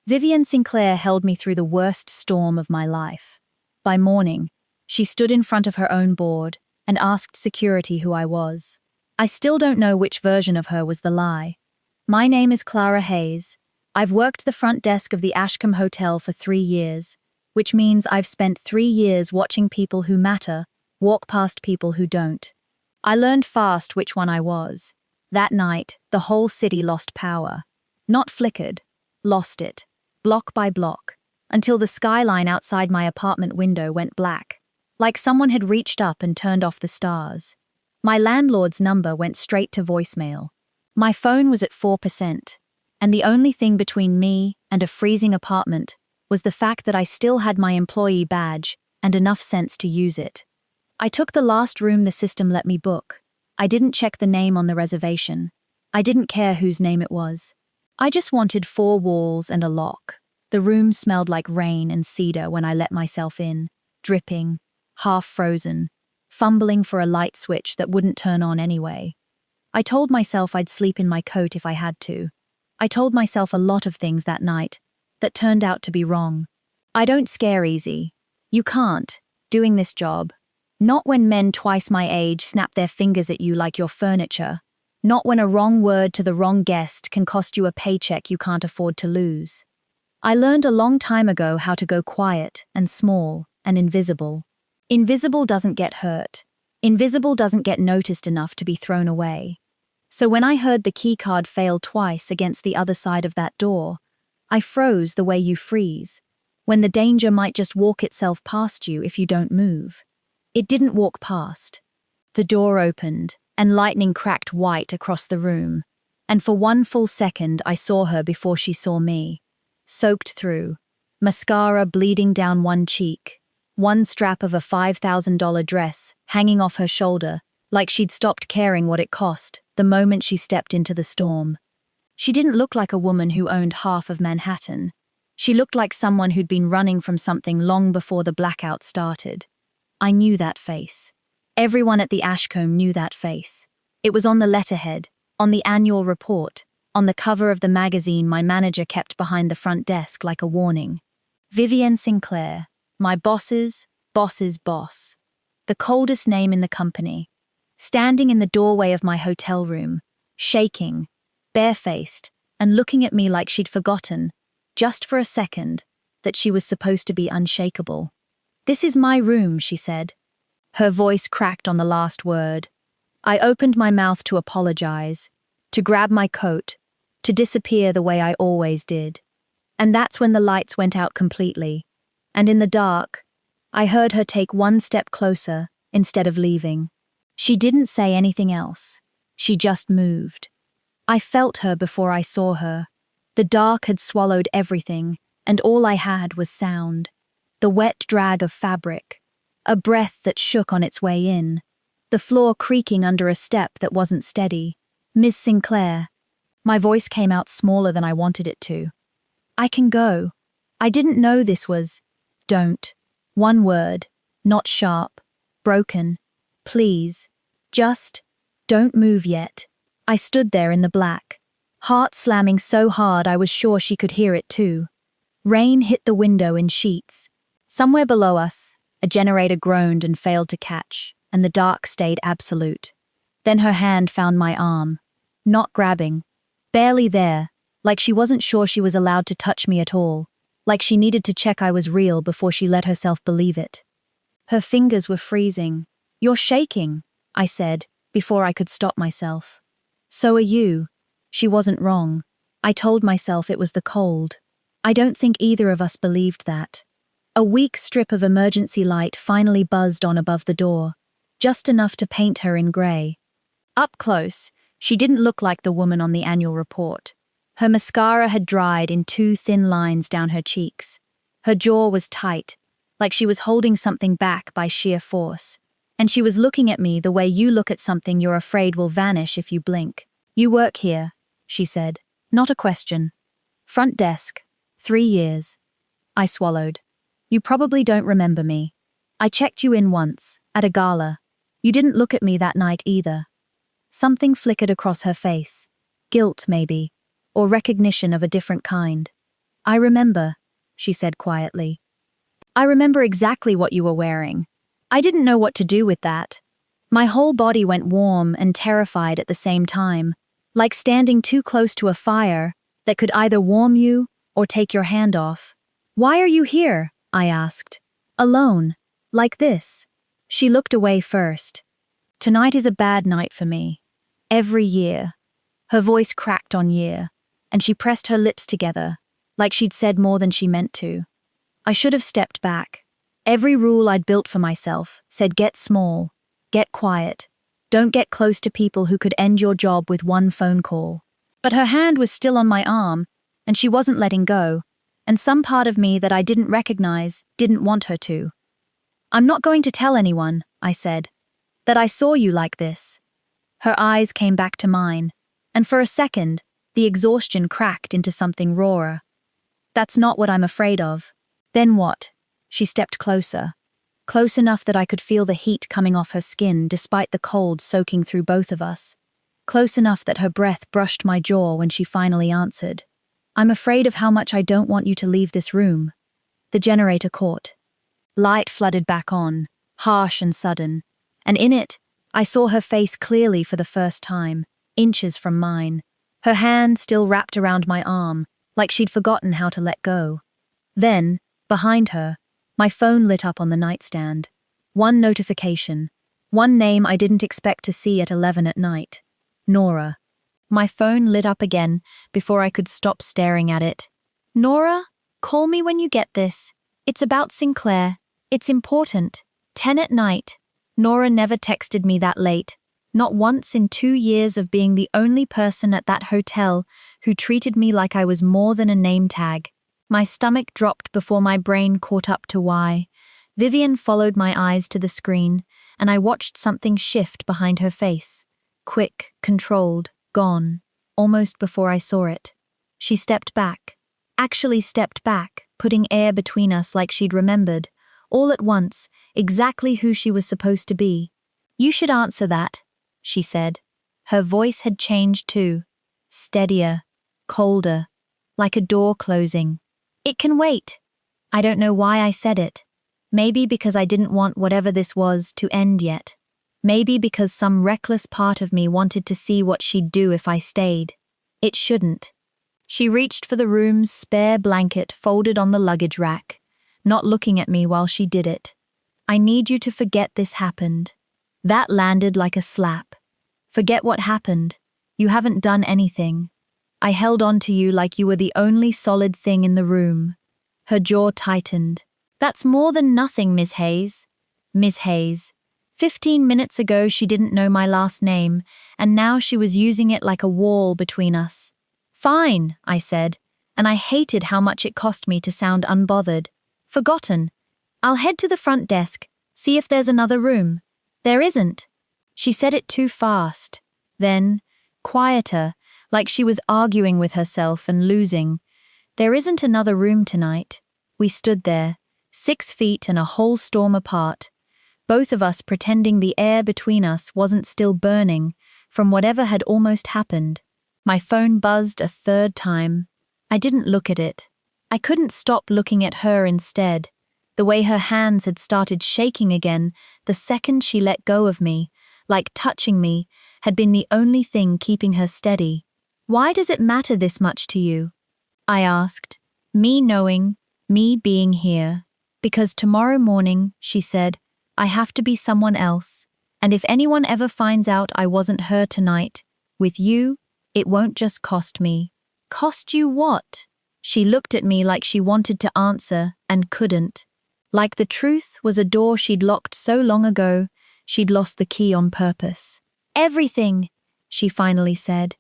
Vivienne Sinclair held me through the worst storm of my life. By morning, she stood in front of her own board and asked security who I was. I still don't know which version of her was the lie. My name is Clara Hayes. I've worked the front desk of the Ashcombe Hotel for 3 years, which means I've spent 3 years watching people who matter walk past people who don't. I learned fast which one I was. That night, the whole city lost power. Not flickered, lost it, block by block, until the skyline outside my apartment window went black, like someone had reached up and turned off the stars. My landlord's number went straight to voicemail. My phone was at 4%, and the only thing between me and a freezing apartment was the fact that I still had my employee badge and enough sense to use it. I took the last room the system let me book. I didn't check the name on the reservation. I didn't care whose name it was. I just wanted 4 walls and a lock. The room smelled like rain and cedar when I let myself in, dripping, half frozen, fumbling for a light switch that wouldn't turn on anyway. I told myself I'd sleep in my coat if I had to. I told myself a lot of things that night that turned out to be wrong. I don't scare easy. You can't, doing this job. Not when men twice my age snap their fingers at you like you're furniture. Not when a wrong word to the wrong guest can cost you a paycheck you can't afford to lose. I learned a long time ago how to go quiet and small and invisible. Invisible doesn't get hurt. Invisible doesn't get noticed enough to be thrown away. So when I heard the keycard fail twice against the other side of that door, I froze the way you freeze, when the danger might just walk itself past you if you don't move. It didn't walk past. The door opened, and lightning cracked white across the room, and for 1 full second I saw her before she saw me, soaked through, mascara bleeding down one cheek, one strap of a $5,000 dress hanging off her shoulder, like she'd stopped caring what it cost the moment she stepped into the storm. She didn't look like a woman who owned half of Manhattan. She looked like someone who'd been running from something long before the blackout started. I knew that face. Everyone at the Ashcombe knew that face. It was on the letterhead, on the annual report, on the cover of the magazine my manager kept behind the front desk like a warning. Vivienne Sinclair, my boss's boss's boss. The coldest name in the company. Standing in the doorway of my hotel room, shaking, barefaced, and looking at me like she'd forgotten, just for a second, that she was supposed to be unshakable. "This is my room," she said. Her voice cracked on the last word. I opened my mouth to apologize, to grab my coat, to disappear the way I always did. And that's when the lights went out completely. And in the dark, I heard her take 1 step closer instead of leaving. She didn't say anything else. She just moved. I felt her before I saw her. The dark had swallowed everything, and all I had was sound. The wet drag of fabric, a breath that shook on its way in, the floor creaking under a step that wasn't steady. "Miss Sinclair." My voice came out smaller than I wanted it to. "I can go. I didn't know this was—" "Don't." 1 word, not sharp, broken. "Please. Just don't move yet." I stood there in the black, heart slamming so hard I was sure she could hear it too. Rain hit the window in sheets. Somewhere below us, a generator groaned and failed to catch, and the dark stayed absolute. Then her hand found my arm, not grabbing, barely there, like she wasn't sure she was allowed to touch me at all, like she needed to check I was real before she let herself believe it. Her fingers were freezing. "You're shaking," I said, before I could stop myself. "So are you." She wasn't wrong. I told myself it was the cold. I don't think either of us believed that. A weak strip of emergency light finally buzzed on above the door, just enough to paint her in grey. Up close, she didn't look like the woman on the annual report. Her mascara had dried in 2 thin lines down her cheeks. Her jaw was tight, like she was holding something back by sheer force. And she was looking at me the way you look at something you're afraid will vanish if you blink. "You work here," she said. Not a question. "Front desk. 3 years." I swallowed. "You probably don't remember me. I checked you in once, at a gala. You didn't look at me that night either." Something flickered across her face. Guilt, maybe, or recognition of a different kind. I remember, she said quietly. I remember exactly what you were wearing. I didn't know what to do with that. My whole body went warm and terrified at the same time, like standing too close to a fire that could either warm you or take your hand off. Why are you here? I asked. Alone, like this. She looked away first. Tonight is a bad night for me. Every year. Her voice cracked on year, and she pressed her lips together, like she'd said more than she meant to. I should have stepped back. Every rule I'd built for myself said get small, get quiet, don't get close to people who could end your job with one phone call. But her hand was still on my arm, and she wasn't letting go, and some part of me that I didn't recognize didn't want her to. I'm not going to tell anyone, I said, that I saw you like this. Her eyes came back to mine, and for a second, the exhaustion cracked into something rawer. That's not what I'm afraid of. Then what? She stepped closer. Close enough that I could feel the heat coming off her skin despite the cold soaking through both of us. Close enough that her breath brushed my jaw when she finally answered. I'm afraid of how much I don't want you to leave this room. The generator caught. Light flooded back on, harsh and sudden, and in it, I saw her face clearly for the first time, inches from mine. Her hand still wrapped around my arm, like she'd forgotten how to let go. Then, behind her, my phone lit up on the nightstand. One notification. One name I didn't expect to see at 11 at night. Nora. My phone lit up again before I could stop staring at it. Nora, call me when you get this. It's about Sinclair. It's important. 10 at night. Nora never texted me that late. Not once in 2 years of being the only person at that hotel who treated me like I was more than a name tag. My stomach dropped before my brain caught up to why. Vivian followed my eyes to the screen, and I watched something shift behind her face. Quick, controlled, gone, almost before I saw it. She stepped back. Actually stepped back, putting air between us like she'd remembered. All at once, exactly who she was supposed to be. You should answer that, she said. Her voice had changed too. Steadier, colder, like a door closing. It can wait. I don't know why I said it. Maybe because I didn't want whatever this was to end yet. Maybe because some reckless part of me wanted to see what she'd do if I stayed. It shouldn't. She reached for the room's spare blanket folded on the luggage rack, not looking at me while she did it. I need you to forget this happened. That landed like a slap. Forget what happened. You haven't done anything. I held on to you like you were the only solid thing in the room. Her jaw tightened. That's more than nothing, Miss Hayes. Miss Hayes. 15 minutes ago she didn't know my last name, and now she was using it like a wall between us. Fine, I said, and I hated how much it cost me to sound unbothered. Forgotten. I'll head to the front desk, see if there's another room. There isn't. She said it too fast. Then, quieter, like she was arguing with herself and losing. There isn't another room tonight. We stood there, 6 feet and a whole storm apart, both of us pretending the air between us wasn't still burning from whatever had almost happened. My phone buzzed a third time. I didn't look at it. I couldn't stop looking at her instead, the way her hands had started shaking again the second she let go of me, like touching me had been the only thing keeping her steady. Why does it matter this much to you? I asked, me knowing, me being here. Because tomorrow morning, she said, I have to be someone else, and if anyone ever finds out I wasn't her tonight, with you, it won't just cost me. Cost you what? She looked at me like she wanted to answer and couldn't. Like the truth was a door she'd locked so long ago, she'd lost the key on purpose. Everything, she finally said.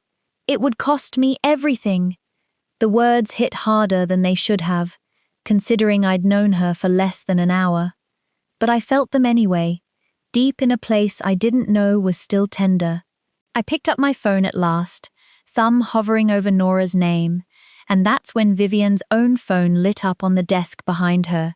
It would cost me everything. The words hit harder than they should have, considering I'd known her for less than an hour. But I felt them anyway, deep in a place I didn't know was still tender. I picked up my phone at last, thumb hovering over Nora's name, and that's when Vivian's own phone lit up on the desk behind her.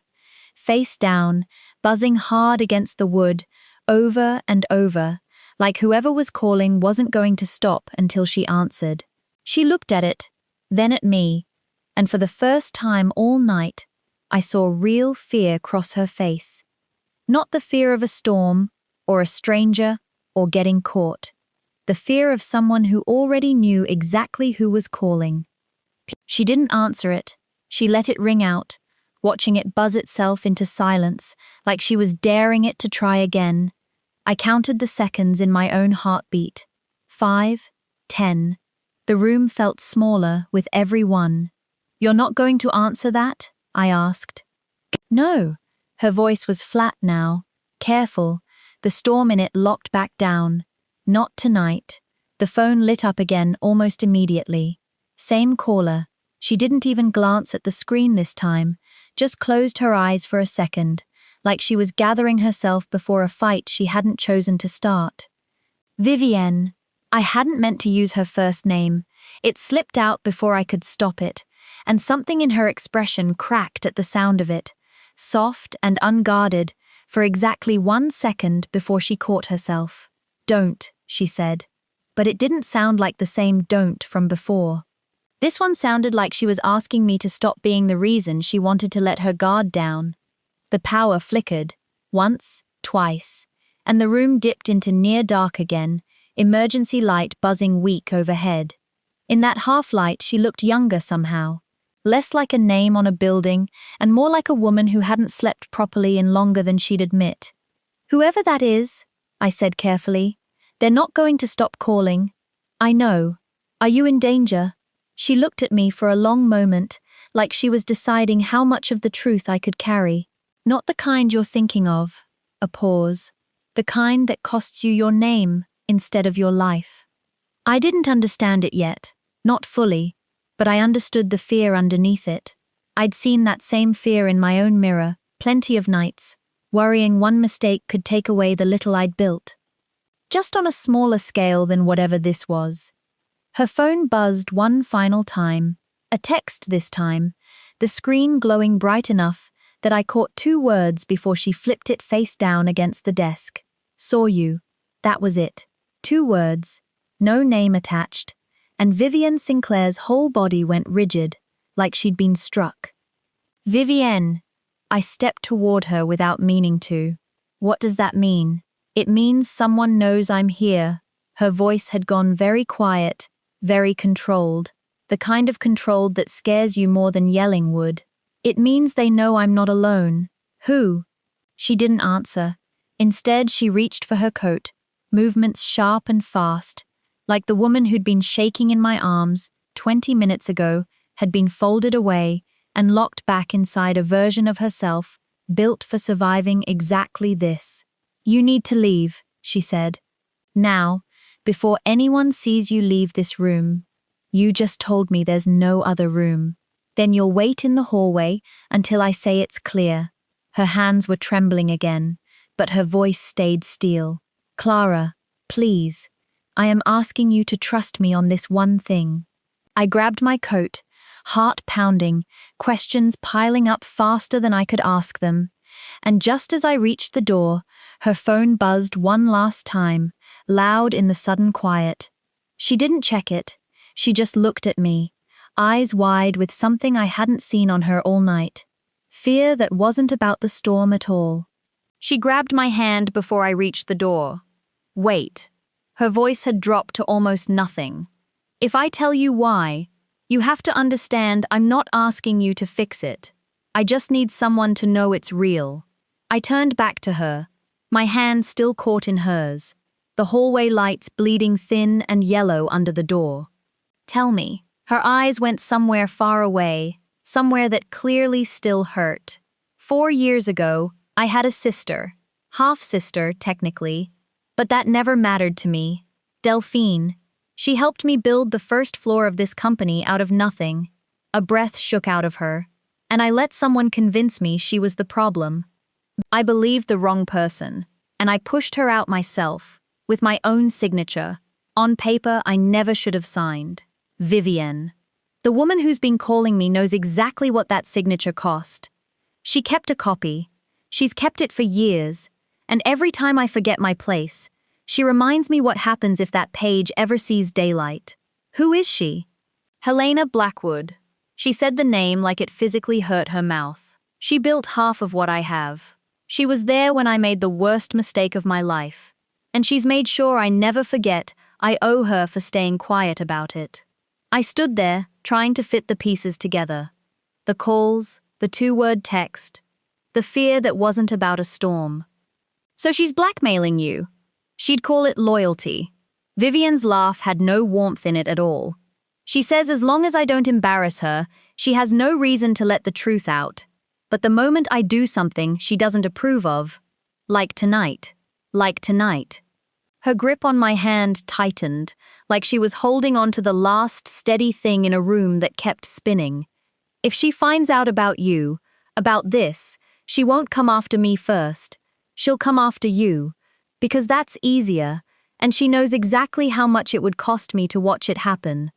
Face down, buzzing hard against the wood, over and over, like whoever was calling wasn't going to stop until she answered. She looked at it, then at me, and for the first time all night, I saw real fear cross her face. Not the fear of a storm, or a stranger, or getting caught. The fear of someone who already knew exactly who was calling. She didn't answer it. She let it ring out, watching it buzz itself into silence, like she was daring it to try again. I counted the seconds in my own heartbeat. 5, 10. The room felt smaller with every one. "You're not going to answer that?" I asked. "No." Her voice was flat now, careful, the storm in it locked back down. "Not tonight." The phone lit up again almost immediately. Same caller. She didn't even glance at the screen this time, just closed her eyes for a second, like she was gathering herself before a fight she hadn't chosen to start. Vivienne. I hadn't meant to use her first name. It slipped out before I could stop it, and something in her expression cracked at the sound of it, soft and unguarded, for exactly 1 second before she caught herself. "Don't," she said. But it didn't sound like the same "don't" from before. This one sounded like she was asking me to stop being the reason she wanted to let her guard down. The power flickered, once, twice, and the room dipped into near dark again, emergency light buzzing weak overhead. In that half-light she looked younger somehow, less like a name on a building and more like a woman who hadn't slept properly in longer than she'd admit. "Whoever that is," I said carefully, "they're not going to stop calling. I know. Are you in danger?" She looked at me for a long moment, like she was deciding how much of the truth I could carry. "Not the kind you're thinking of." A pause. "The kind that costs you your name instead of your life." I didn't understand it yet, not fully, but I understood the fear underneath it. I'd seen that same fear in my own mirror, plenty of nights, worrying one mistake could take away the little I'd built. Just on a smaller scale than whatever this was. Her phone buzzed one final time, a text this time, the screen glowing bright enough that I caught 2 words before she flipped it face down against the desk. "Saw you." That was it. 2 words, no name attached, and Vivienne Sinclair's whole body went rigid, like she'd been struck. "Vivienne." I stepped toward her without meaning to. "What does that mean?" "It means someone knows I'm here." Her voice had gone very quiet, very controlled, the kind of controlled that scares you more than yelling would. "It means they know I'm not alone." "Who?" She didn't answer. Instead, she reached for her coat, movements sharp and fast, like the woman who'd been shaking in my arms 20 minutes ago had been folded away and locked back inside a version of herself built for surviving exactly this. "You need to leave," she said. "Now, before anyone sees you leave this room. You just told me there's no other room. Then you'll wait in the hallway until I say it's clear." Her hands were trembling again, but her voice stayed steel. "Clara, please. I am asking you to trust me on this one thing." I grabbed my coat, heart pounding, questions piling up faster than I could ask them. And just as I reached the door, her phone buzzed one last time, loud in the sudden quiet. She didn't check it. She just looked at me, eyes wide with something I hadn't seen on her all night. Fear that wasn't about the storm at all. She grabbed my hand before I reached the door. "Wait." Her voice had dropped to almost nothing. "If I tell you why, you have to understand I'm not asking you to fix it. I just need someone to know it's real." I turned back to her, my hand still caught in hers, the hallway lights bleeding thin and yellow under the door. "Tell me." Her eyes went somewhere far away, somewhere that clearly still hurt. 4 years ago, I had a sister, half-sister technically, but that never mattered to me. Delphine. She helped me build the first floor of this company out of nothing. A breath shook out of her, and I let someone convince me she was the problem. I believed the wrong person, and I pushed her out myself, with my own signature, on paper I never should have signed. Vivienne. The woman who's been calling me knows exactly what that signature cost. She kept a copy. She's kept it for years, and every time I forget my place, she reminds me what happens if that page ever sees daylight. Who is she? Helena Blackwood. She said the name like it physically hurt her mouth. She built half of what I have. She was there when I made the worst mistake of my life. And she's made sure I never forget I owe her for staying quiet about it. I stood there, trying to fit the pieces together. The calls, the two-word text, the fear that wasn't about a storm. So she's blackmailing you. She'd call it loyalty. Vivian's laugh had no warmth in it at all. She says as long as I don't embarrass her, she has no reason to let the truth out. But the moment I do something she doesn't approve of, like tonight, her grip on my hand tightened, like she was holding on to the last steady thing in a room that kept spinning. If she finds out about you, about this, she won't come after me first. She'll come after you, because that's easier, and she knows exactly how much it would cost me to watch it happen.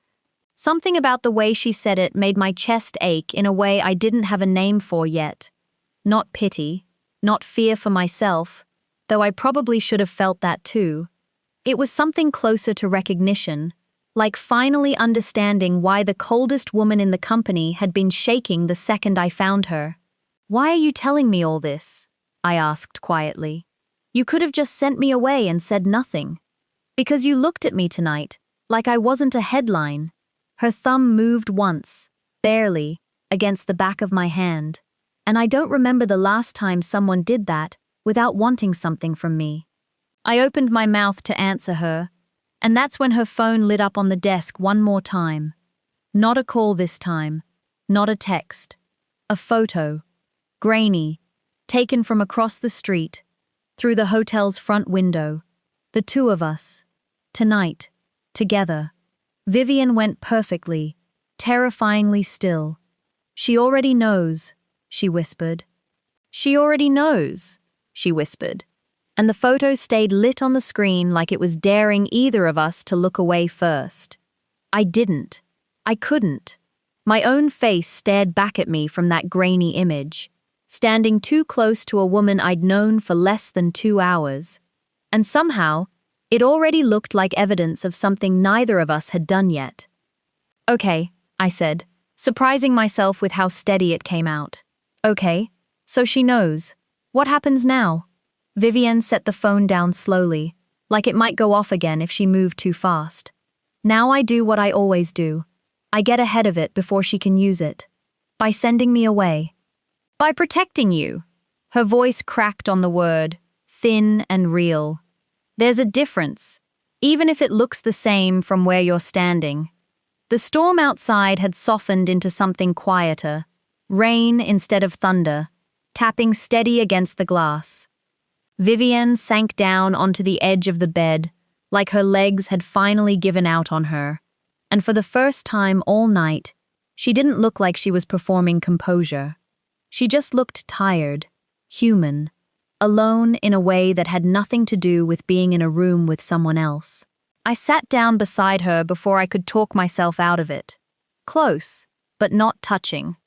Something about the way she said it made my chest ache in a way I didn't have a name for yet. Not pity, not fear for myself, though I probably should have felt that too. It was something closer to recognition, like finally understanding why the coldest woman in the company had been shaking the second I found her. "Why are you telling me all this?" I asked quietly. "You could have just sent me away and said nothing." "Because you looked at me tonight, like I wasn't a headline." Her thumb moved once, barely, against the back of my hand, and I don't remember the last time someone did that without wanting something from me. I opened my mouth to answer her, and that's when her phone lit up on the desk one more time. Not a call this time, not a text. A photo, grainy, taken from across the street, through the hotel's front window. The two of us, tonight, together. Vivian went perfectly, terrifyingly still. "She already knows," she whispered. "She already knows," she whispered. And the photo stayed lit on the screen like it was daring either of us to look away first. I didn't. I couldn't. My own face stared back at me from that grainy image, standing too close to a woman I'd known for less than 2 hours. And somehow, it already looked like evidence of something neither of us had done yet. "Okay," I said, surprising myself with how steady it came out. "Okay, so she knows. What happens now?" Vivian set the phone down slowly, like it might go off again if she moved too fast. "Now I do what I always do. I get ahead of it before she can use it. By sending me away. By protecting you." Her voice cracked on the word, thin and real. "There's a difference, even if it looks the same from where you're standing." The storm outside had softened into something quieter, rain instead of thunder, tapping steady against the glass. Vivian sank down onto the edge of the bed, like her legs had finally given out on her, and for the first time all night, she didn't look like she was performing composure. She just looked tired, human, alone in a way that had nothing to do with being in a room with someone else. I sat down beside her before I could talk myself out of it. Close, but not touching,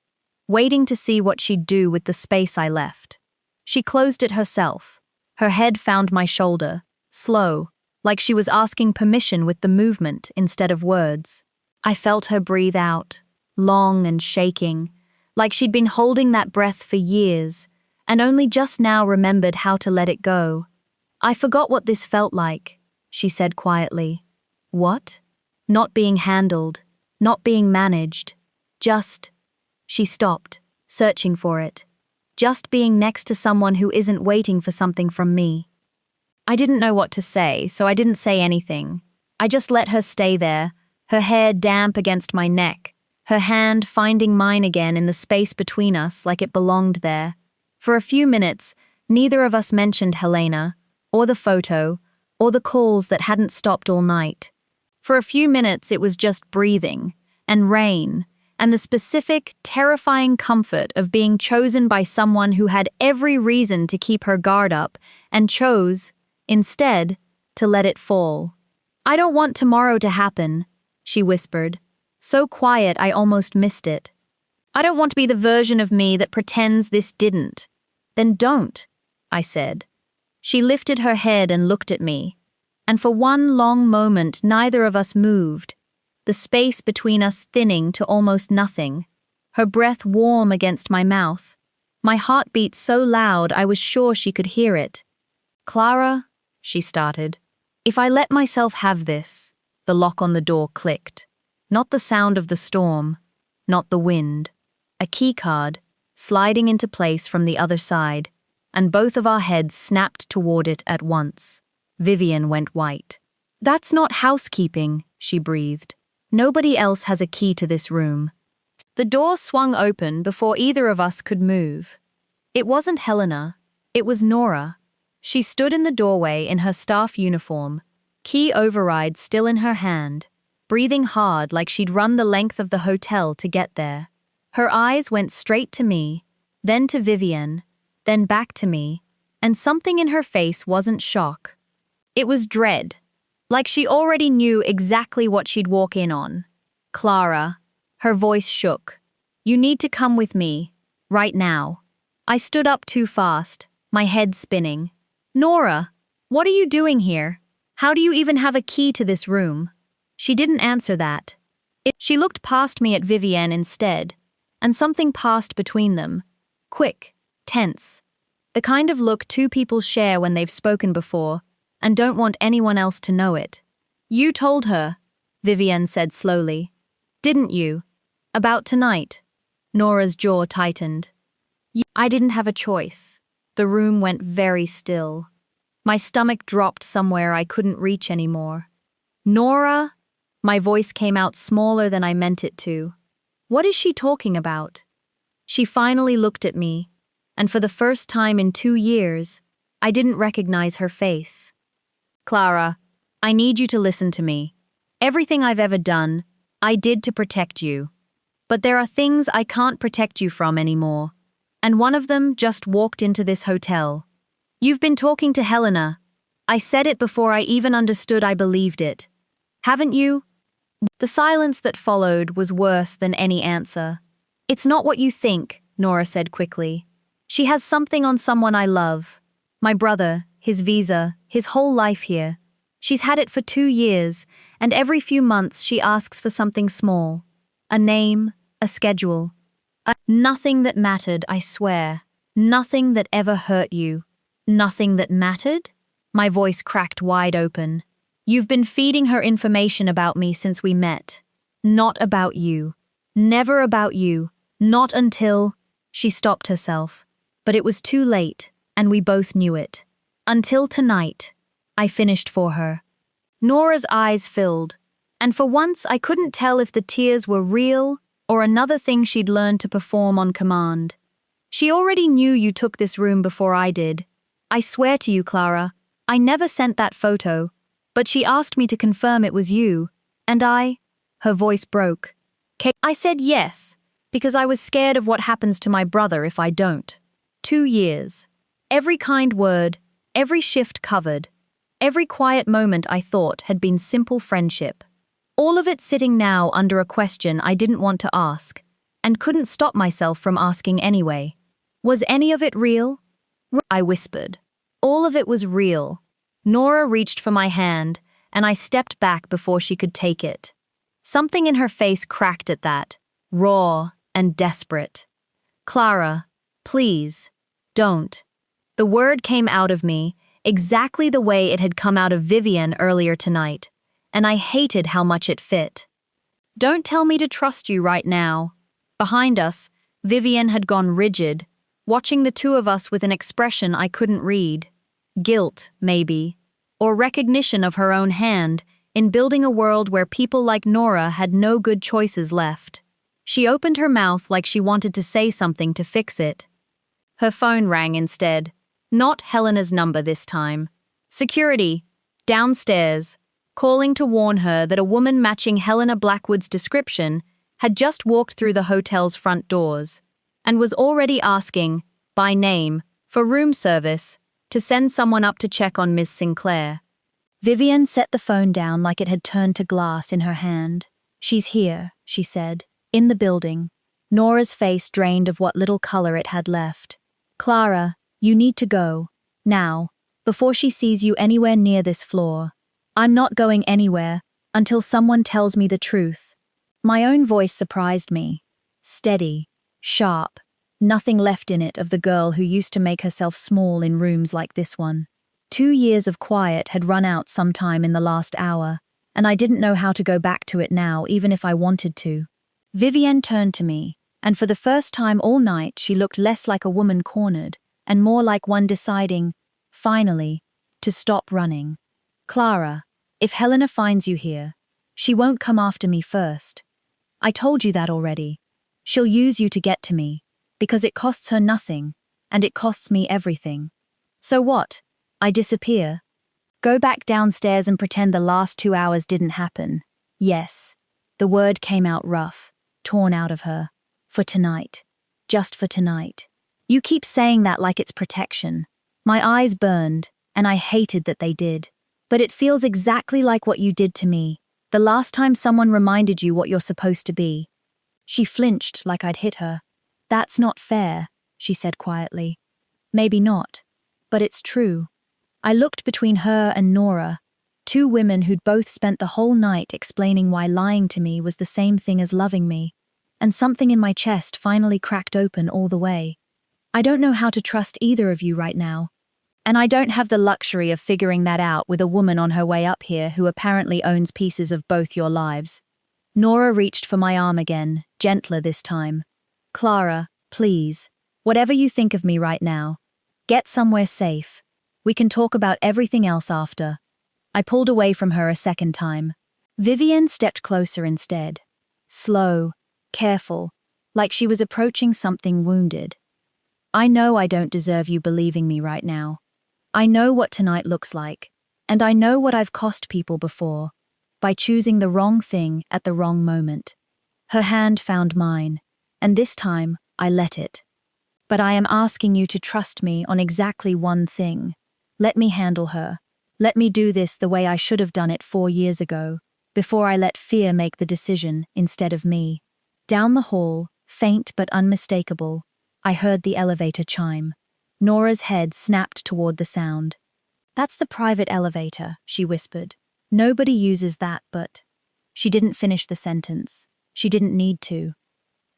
waiting to see what she'd do with the space I left. She closed it herself. Her head found my shoulder, slow, like she was asking permission with the movement instead of words. I felt her breathe out, long and shaking, like she'd been holding that breath for years, and only just now remembered how to let it go. "I forgot what this felt like," she said quietly. "What?" "Not being handled, not being managed. Just..." She stopped, searching for it. "Just being next to someone who isn't waiting for something from me." I didn't know what to say, so I didn't say anything. I just let her stay there, her hair damp against my neck, her hand finding mine again in the space between us like it belonged there. For a few minutes, neither of us mentioned Helena, or the photo, or the calls that hadn't stopped all night. For a few minutes it was just breathing, and rain, and the specific, terrifying comfort of being chosen by someone who had every reason to keep her guard up, and chose, instead, to let it fall. "I don't want tomorrow to happen," she whispered, so quiet I almost missed it. "I don't want to be the version of me that pretends this didn't." "Then don't," I said. She lifted her head and looked at me, and for one long moment neither of us moved, the space between us thinning to almost nothing. her breath warm against my mouth. My heart beat so loud I was sure she could hear it. "Clara," she started, "if I let myself have this." The lock on the door clicked. Not the sound of the storm, not the wind. A keycard, sliding into place from the other side, and both of our heads snapped toward it at once. Vivian went white. "That's not housekeeping," she breathed. "Nobody else has a key to this room." The door swung open before either of us could move. It wasn't Helena, it was Nora. She stood in the doorway in her staff uniform, key override still in her hand, breathing hard like she'd run the length of the hotel to get there. Her eyes went straight to me, then to Vivian, then back to me, and something in her face wasn't shock. It was dread, like she already knew exactly what she'd walk in on. "Clara," her voice shook. "You need to come with me, right now." I stood up too fast, my head spinning. "Nora, what are you doing here? How do you even have a key to this room?" She didn't answer that. She looked past me at Vivienne instead, and something passed between them. Quick, tense. The kind of look two people share when they've spoken before and don't want anyone else to know it. "You told her," Vivienne said slowly. "Didn't you? About tonight." Nora's jaw tightened. I didn't have a choice. The room went very still. My stomach dropped somewhere I couldn't reach anymore. "Nora?" My voice came out smaller than I meant it to. "What is she talking about?" She finally looked at me, and for the first time in 2 years, I didn't recognize her face. "Clara, I need you to listen to me. Everything I've ever done, I did to protect you. But there are things I can't protect you from anymore. And one of them just walked into this hotel. You've been talking to Helena. I said it before I even understood I believed it. Haven't you?" The silence that followed was worse than any answer. "It's not what you think," Nora said quickly. "She has something on someone I love. My brother, his visa, his whole life here. She's had it for 2 years, and every few months she asks for something small. A name, a schedule. Nothing that mattered, I swear. Nothing that ever hurt you. Nothing that mattered?" My voice cracked wide open. "You've been feeding her information about me since we met. Not about you. Never about you. Not until—" She stopped herself. But it was too late, and we both knew it. "Until tonight," I finished for her. Nora's eyes filled, and for once I couldn't tell if the tears were real or another thing she'd learned to perform on command. "She already knew you took this room before I did. I swear to you, Clara, I never sent that photo, but she asked me to confirm it was you, and her voice broke. "I said yes, because I was scared of what happens to my brother if I don't. 2 years. Every kind word, every shift covered, every quiet moment I thought had been simple friendship. All of it sitting now under a question I didn't want to ask, and couldn't stop myself from asking anyway. Was any of it real?" I whispered. "All of it was real." Nora reached for my hand, and I stepped back before she could take it. Something in her face cracked at that, raw and desperate. "Clara, please, don't." The word came out of me, exactly the way it had come out of Vivian earlier tonight, and I hated how much it fit. "Don't tell me to trust you right now." Behind us, Vivian had gone rigid, watching the two of us with an expression I couldn't read. Guilt, maybe, or recognition of her own hand in building a world where people like Nora had no good choices left. She opened her mouth like she wanted to say something to fix it. Her phone rang instead. Not Helena's number this time. Security, downstairs, calling to warn her that a woman matching Helena Blackwood's description had just walked through the hotel's front doors and was already asking, by name, for room service to send someone up to check on Miss Sinclair. Vivian set the phone down like it had turned to glass in her hand. "She's here," she said, "in the building." Nora's face drained of what little color it had left. "Clara, you need to go. Now, before she sees you anywhere near this floor. I'm not going anywhere until someone tells me the truth." My own voice surprised me. Steady, sharp, nothing left in it of the girl who used to make herself small in rooms like this one. 2 years of quiet had run out sometime in the last hour, and I didn't know how to go back to it now, even if I wanted to. Vivienne turned to me, and for the first time all night she looked less like a woman cornered, and more like one deciding, finally, to stop running. Clara, if Helena finds you here, she won't come after me first. I told you that already. She'll use you to get to me, because it costs her nothing, and it costs me everything. So what? I disappear? Go back downstairs and pretend the last 2 hours didn't happen. Yes. The word came out rough, torn out of her. For tonight. Just for tonight. You keep saying that like it's protection. My eyes burned, and I hated that they did. But it feels exactly like what you did to me, the last time someone reminded you what you're supposed to be. She flinched like I'd hit her. That's not fair, she said quietly. Maybe not, but it's true. I looked between her and Nora, 2 women who'd both spent the whole night explaining why lying to me was the same thing as loving me, and something in my chest finally cracked open all the way. I don't know how to trust either of you right now. And I don't have the luxury of figuring that out with a woman on her way up here who apparently owns pieces of both your lives. Nora reached for my arm again, gentler this time. Clara, please, whatever you think of me right now, get somewhere safe. We can talk about everything else after. I pulled away from her a second time. Vivienne stepped closer instead. Slow, careful, like she was approaching something wounded. I know I don't deserve you believing me right now. I know what tonight looks like, and I know what I've cost people before, by choosing the wrong thing at the wrong moment. Her hand found mine, and this time I let it. But I am asking you to trust me on exactly one thing. Let me handle her. Let me do this the way I should have done it 4 years ago, before I let fear make the decision instead of me. Down the hall, faint but unmistakable, I heard the elevator chime. Nora's head snapped toward the sound. That's the private elevator, she whispered. Nobody uses that, but... She didn't finish the sentence. She didn't need to.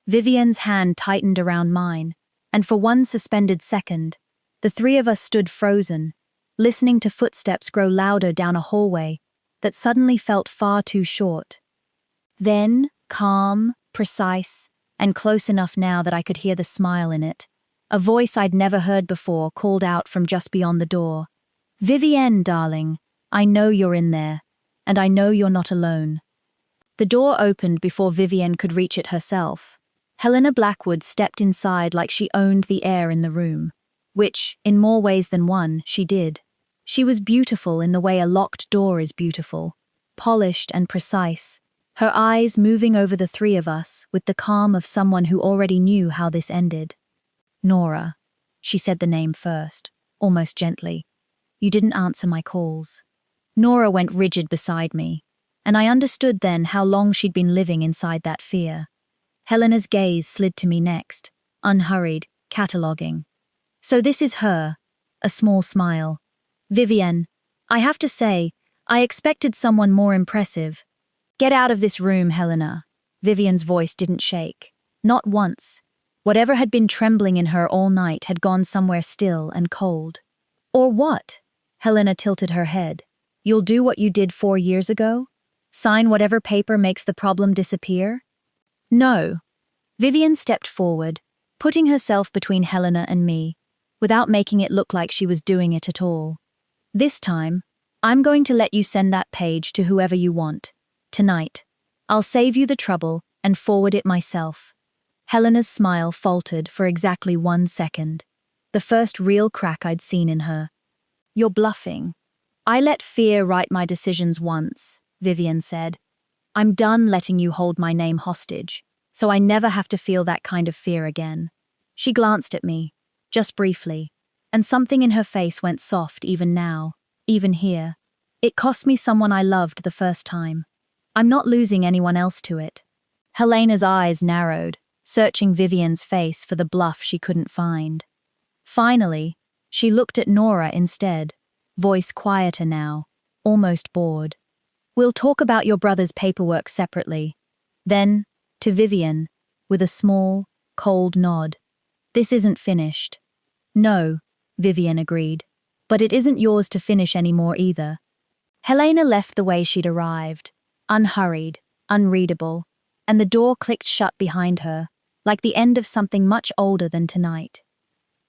Vivienne's hand tightened around mine, and for one suspended second, the 3 of us stood frozen, listening to footsteps grow louder down a hallway that suddenly felt far too short. Then, calm, precise, and close enough now that I could hear the smile in it, a voice I'd never heard before called out from just beyond the door. Vivienne, darling, I know you're in there, and I know you're not alone. The door opened before Vivienne could reach it herself. Helena Blackwood stepped inside like she owned the air in the room, which, in more ways than one, she did. She was beautiful in the way a locked door is beautiful, polished and precise, her eyes moving over the 3 of us with the calm of someone who already knew how this ended. Nora, she said the name first, almost gently. You didn't answer my calls. Nora went rigid beside me, and I understood then how long she'd been living inside that fear. Helena's gaze slid to me next, unhurried, cataloguing. So this is her, a small smile. Vivienne, I have to say, I expected someone more impressive. Get out of this room, Helena. Vivienne's voice didn't shake. Not once. Whatever had been trembling in her all night had gone somewhere still and cold. Or what? Helena tilted her head. You'll do what you did 4 years ago? Sign whatever paper makes the problem disappear? No. Vivienne stepped forward, putting herself between Helena and me, without making it look like she was doing it at all. This time, I'm going to let you send that page to whoever you want. Tonight. I'll save you the trouble and forward it myself. Helena's smile faltered for exactly 1 second, the first real crack I'd seen in her. You're bluffing. I let fear write my decisions once, Vivienne said. I'm done letting you hold my name hostage, so I never have to feel that kind of fear again. She glanced at me, just briefly, and something in her face went soft even now, even here. It cost me someone I loved the first time. I'm not losing anyone else to it. Helena's eyes narrowed, searching Vivienne's face for the bluff she couldn't find. Finally, she looked at Nora instead, voice quieter now, almost bored. We'll talk about your brother's paperwork separately. Then, to Vivienne, with a small, cold nod. This isn't finished. No, Vivian agreed. But it isn't yours to finish anymore either. Helena left the way she'd arrived, unhurried, unreadable, and the door clicked shut behind her, like the end of something much older than tonight.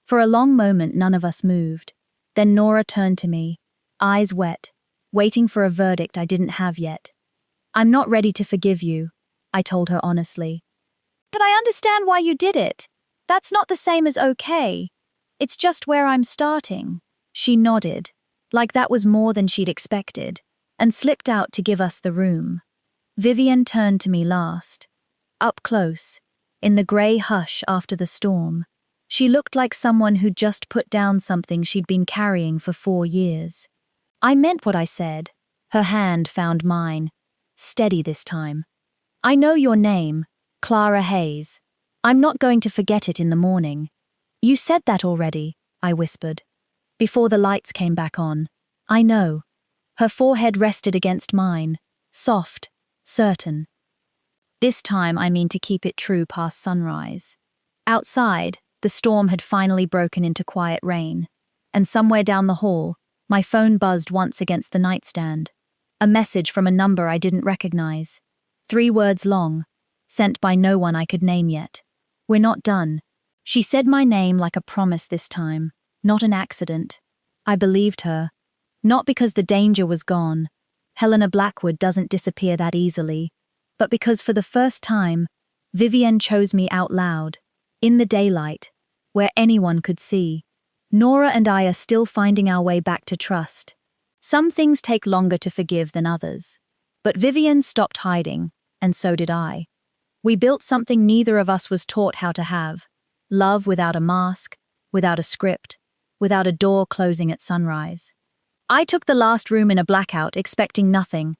For a long moment none of us moved. Then Nora turned to me, eyes wet, waiting for a verdict I didn't have yet. "I'm not ready to forgive you," I told her honestly. "But I understand why you did it. That's not the same as okay. It's just where I'm starting." She nodded, like that was more than she'd expected, and slipped out to give us the room. Vivian turned to me last. Up close, in the grey hush after the storm, she looked like someone who'd just put down something she'd been carrying for 4 years. I meant what I said. Her hand found mine. Steady this time. "I know your name, Clara Hayes. I'm not going to forget it in the morning." "You said that already," I whispered. Before the lights came back on. "I know." Her forehead rested against mine, soft, certain. This time I mean to keep it true past sunrise. Outside, the storm had finally broken into quiet rain, and somewhere down the hall, my phone buzzed once against the nightstand. A message from a number I didn't recognize. 3 words long, sent by no one I could name yet. "We're not done." She said my name like a promise this time, not an accident. I believed her. Not because the danger was gone. Helena Blackwood doesn't disappear that easily. But because for the first time, Vivian chose me out loud, in the daylight, where anyone could see. Nora and I are still finding our way back to trust. Some things take longer to forgive than others. But Vivian stopped hiding, and so did I. We built something neither of us was taught how to have. Love without a mask, without a script, without a door closing at sunrise. I took the last room in a blackout, expecting nothing.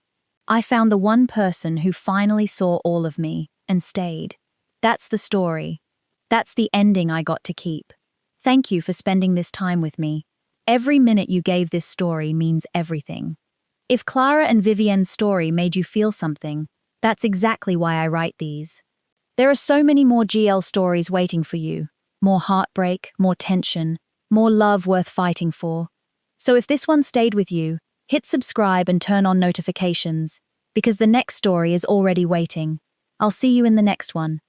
I found the one person who finally saw all of me, and stayed. That's the story. That's the ending I got to keep. Thank you for spending this time with me. Every minute you gave this story means everything. If Clara and Vivian's story made you feel something, that's exactly why I write these. There are so many more GL stories waiting for you. More heartbreak, more tension, more love worth fighting for. So if this one stayed with you, hit subscribe and turn on notifications, because the next story is already waiting. I'll see you in the next one.